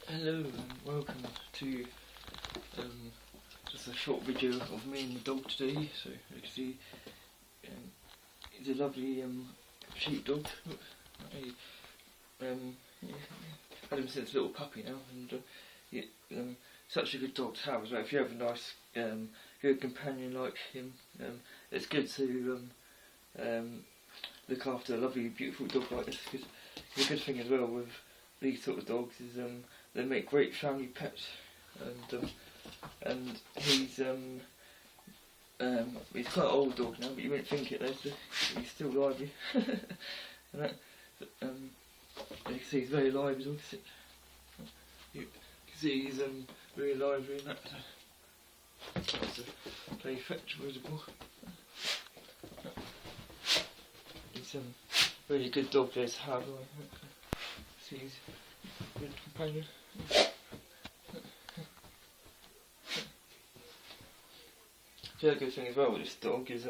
Hello and welcome to just a short video of me and the dog today. So you can see he's a lovely sheepdog. Had him since a little puppy now, and such a good dog to have as well. If you have a nice good companion like him, it's good to look after a lovely beautiful dog like this, because the good thing as well with these sort of dogs is they make great family pets, and he's quite an old dog now, but you wouldn't think it though, so he's still lively. And that, you can see he's very lively dog. You can see he's very lively and that. That's a play fetch visible. He's a really good dog to have. See, he's a good companion. The other good thing as well with this dog is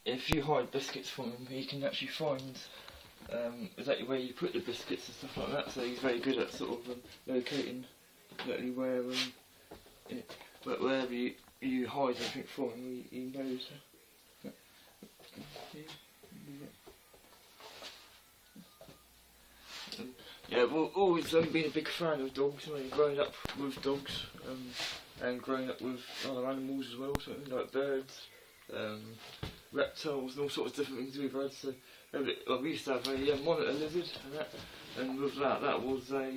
if you hide biscuits from him, he can actually find exactly where you put the biscuits and stuff like that. So he's very good at sort of locating exactly where wherever you hide anything from him, he knows. Yeah, I've always been a big fan of dogs. I mean, growing up with dogs and growing up with other animals as well, so like birds, reptiles, and all sorts of different things we've had. So we used to have a monitor lizard, and with that was a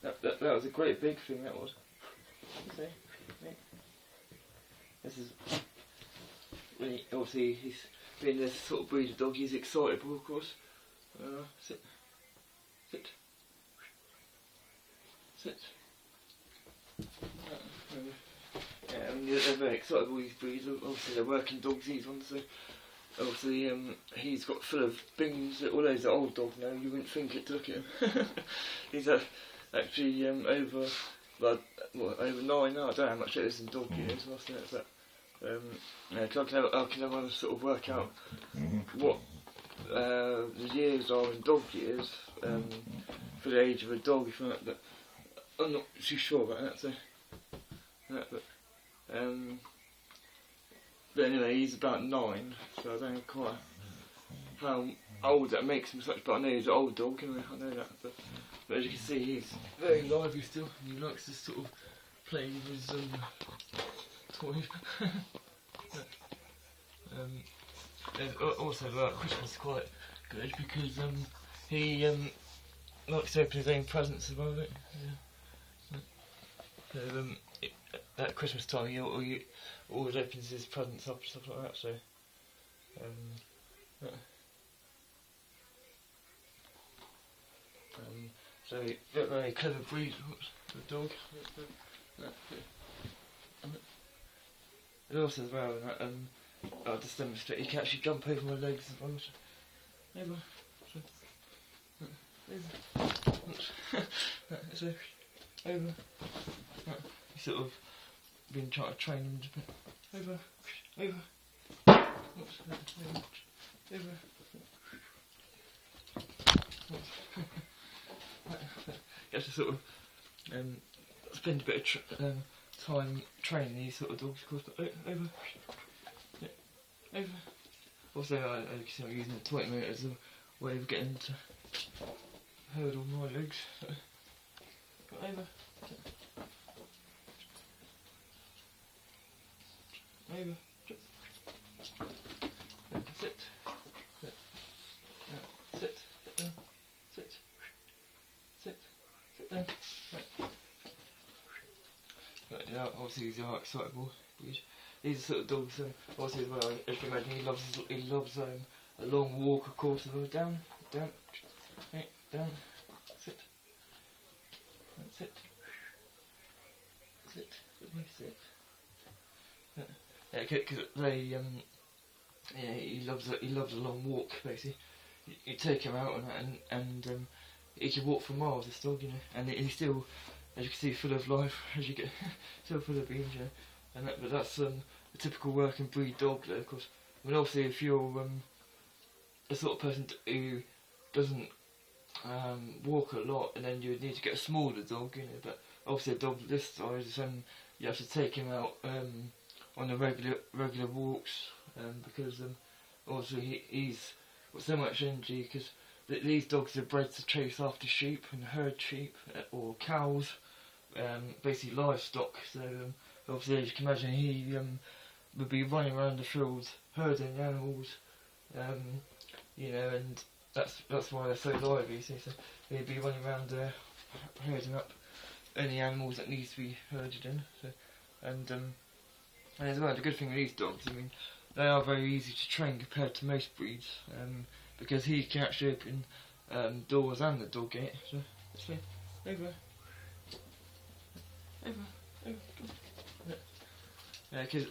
that was a great big thing. That was. See? This is really, obviously he's being this sort of breed of dog. He's excitable, of course. Sit. Yeah, I mean, they're very excitable, these breeds. Obviously they're working dogs, these ones, so obviously he's got full of bings. Although he's an old dog now, you wouldn't think it took him. He's actually over 9 now. I don't know how much it is in dog years, must admit, but I can never sort of work out what the years are in dog years for the age of a dog, if like that. I'm not too sure about that, so but anyway, he's about 9, so I don't know quite how old that makes him such, but I know he's an old dog anyway, I know that, but as you can see he's very lively still, and he likes to sort of play with his toys. Also Christmas is quite good because he likes to open his own presents as well. So at Christmas time he always opens his presents up and stuff like that. So very clever breed of dog. And also as well, I'll just demonstrate. He can actually jump over my legs as well. Over. So, over. He's sort of been trying to train him a bit. Over. Over. You have to sort of spend a bit of time training these sort of dogs, of course, but over. Over. Also, I can see I'm using the toy motor as a way of getting to hurdle my legs. So, over. Over. Sit. Sit. Sit down. Sit. Sit down. Right. Yeah, obviously these are excitable. These are sort of dogs, obviously as well, as you can imagine, he loves a long walk, of course, as well. Down, right, down, sit, sit. Yeah, because he loves a long walk, basically. You take him out and he can walk for miles, this dog, you know, and he's still, as you can see, full of life, as you get, still full of beans, you know. But that's a typical working breed dog though, of course. I mean, obviously if you're a sort of person who doesn't walk a lot, and then you would need to get a smaller dog, you know. But obviously a dog this size, you have to take him out on the regular walks, because obviously he's got so much energy, because these dogs are bred to chase after sheep and herd sheep or cows, basically livestock. So obviously, as you can imagine, he would be running around the fields herding animals, you know, and that's why they're so lively. So he'd be running around herding up any animals that needs to be herded in. So, and as well, the good thing with these dogs, I mean, they are very easy to train compared to most breeds, because he can actually open doors and the dog gate. So let's see, over. Because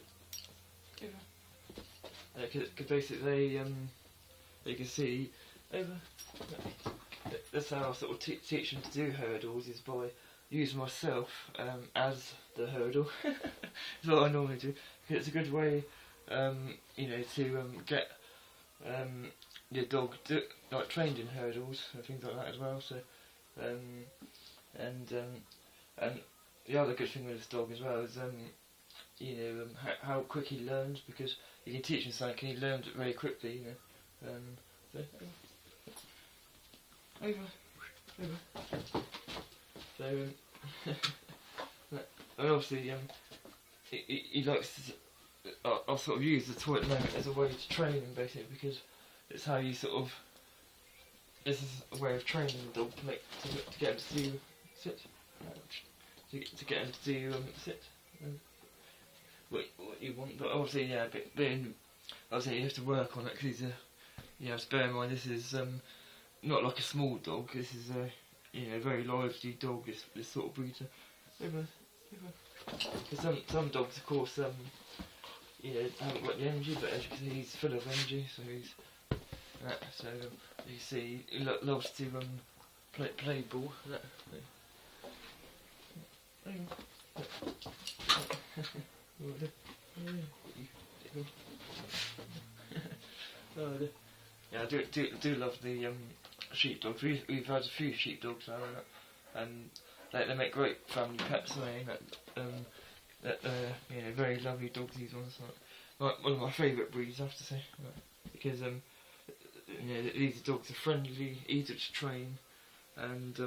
basically you can see over. That's how I sort of teach them to do hurdles, is by using myself as the hurdle. That's what I normally do. It's a good way, you know, to get your dog like trained in hurdles and things like that as well. So, and the other good thing with this dog as well is, you know, how quick he learns, because you can teach him something and he learns it very quickly, you know. So, over. So, and obviously, he likes to. I'll sort of use the toy at the moment as a way to train him, basically, because it's how you sort of. This is a way of training the dog to get him to do sit. To get him to do sit. What you want, but obviously, yeah, obviously you have to work on it, because you have to bear in mind, this is not like a small dog. This is a, you know, very lively dog. This sort of breed. Because some dogs, of course, you know, haven't got the energy, but as you can see, he's full of energy. So so you see, he loves to play ball. Yeah, I do love the sheepdogs. We've had a few sheepdogs now, and they make great family pets. That you know, very lovely dogs. These ones, like one of my favourite breeds, I have to say, because you know, these dogs are friendly, easy to train, and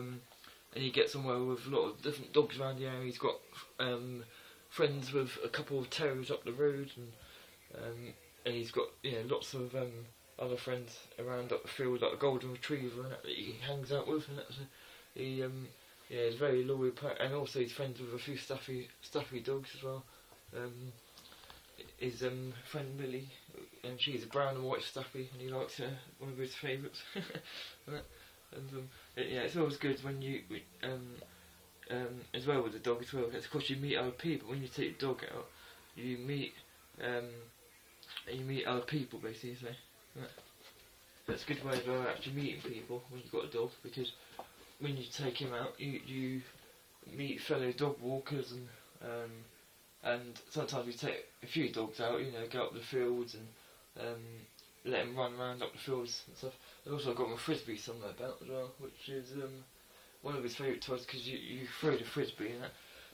he gets on well with a lot of different dogs around the area. He's got friends with a couple of terriers up the road, and he's got, you know, lots of other friends around up the field, like a golden retriever and that he hangs out with, and that's yeah, he's very loyal, and also he's friends with a few stuffy dogs as well. His friend Millie, and she's a brown and white stuffy, and he likes her, one of his favourites. And yeah, it's always good when you as well with the dog as well, because of course you meet other people. When you take the dog out, you meet other people, basically. So that's a good way of actually meeting people when you've got a dog, because when you take him out, you meet fellow dog walkers, and sometimes we take a few dogs out, you know, go up the fields and let them run around up the fields and stuff. I've also got my Frisbee somewhere about as well, which is one of his favourite toys, because you throw the Frisbee in it,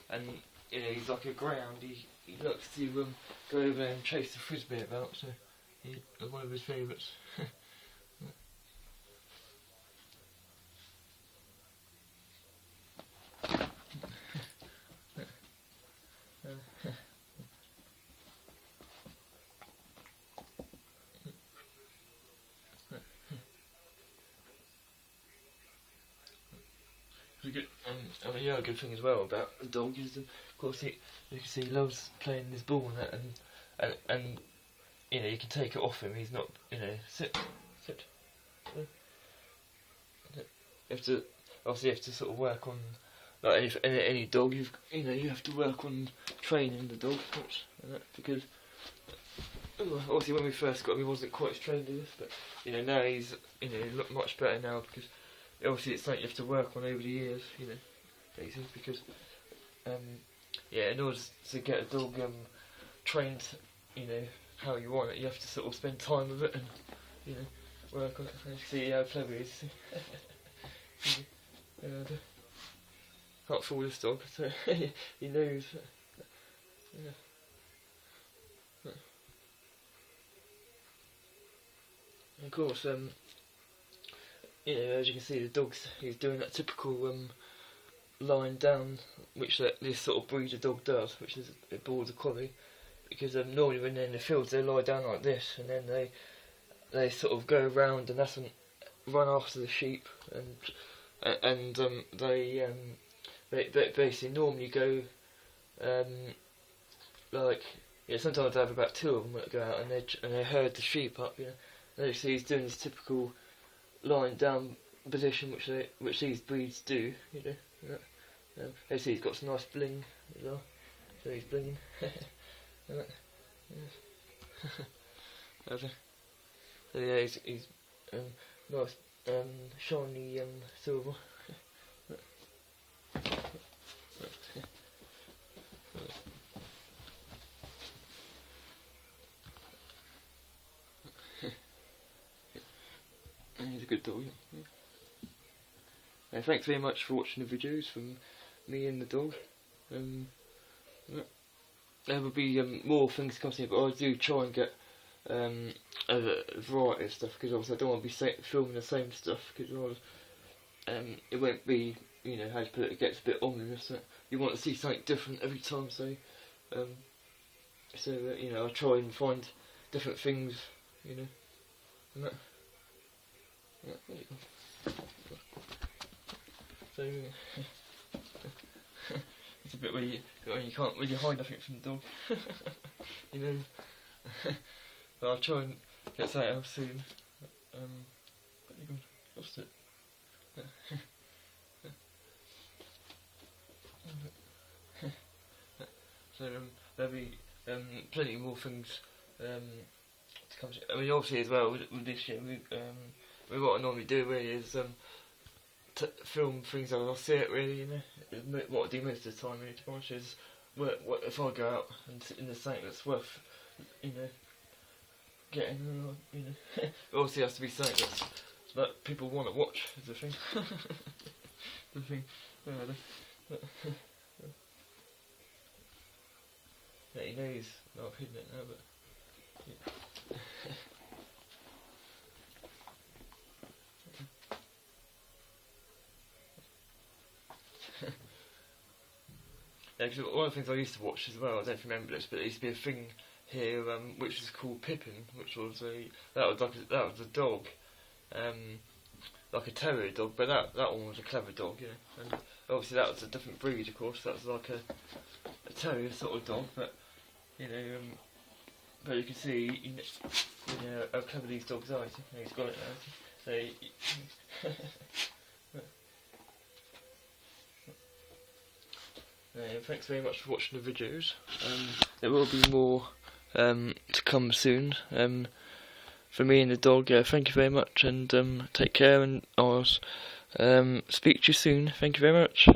and you know, he's like a greyhound. He likes to go over there and chase the Frisbee about, so he's one of his favourites. I mean, the other good thing as well about the dog is, of course, you can see he loves playing this ball and that, and you know, you can take it off him. He's not, you know, sit. You have to sort of work on, like any dog. You have to work on training the dog, because obviously when we first got him, he wasn't quite as trained as this, but you know, now he's, you know, much better now, because obviously it's something you have to work on over the years, you know, basically, because yeah, in order to get a dog trained, you know, how you want it, you have to sort of spend time with it and, you know, work on it. And you see how clever he is. Can't fool this dog, so he knows. Yeah. And of course, you know, as you can see, he's doing that typical lying down, which this sort of breed of dog does, which is a border collie. Because normally when they're in the fields, they lie down like this, and then they sort of go around, and that's when run after the sheep, and they basically normally go like, yeah, sometimes I have about 2 of them that go out and they herd the sheep up. You know, and you see he's doing this typical lying down position, which these breeds do. You know, you see he's got some nice bling as well, so he's blinging. So yeah, he's nice shiny silver. He's a good dog. Thanks very much for watching the videos from me and the dog. There will be more things coming in, but I do try and get a variety of stuff, because obviously I don't want to be filming the same stuff, because it won't be, you know, how to put it, gets a bit ominous. So you want to see something different every time, so you know, I try and find different things, you know, and that. Yeah, there you go. So it's a bit where you can't really hide nothing from the dog, you know. But I'll try and get something else soon. Lost it. So there'll be plenty more things to come. I mean, obviously as well with this year, what I normally do really is film things as I see it, really, you know. What I do most of the time, really, to be honest, is what if I go out and sit in the something that's worth, you know, getting, you know. It obviously has to be something that people want to watch, is the thing. The thing. Yeah, he knows I've hidden it now, but yeah. Yeah, because one of the things I used to watch as well, I don't know if you remember this, but there used to be a thing here which was called Pippin, which was a dog, like a terrier dog, but that one was a clever dog, you know. And obviously that was a different breed, of course. That was like a terrier sort of dog, but you know, but you can see, you know how clever these dogs are. You know, he's got it now. So. Thanks very much for watching the videos. There will be more to come soon for me and the dog. Thank you very much, and take care, and I'll speak to you soon. Thank you very much.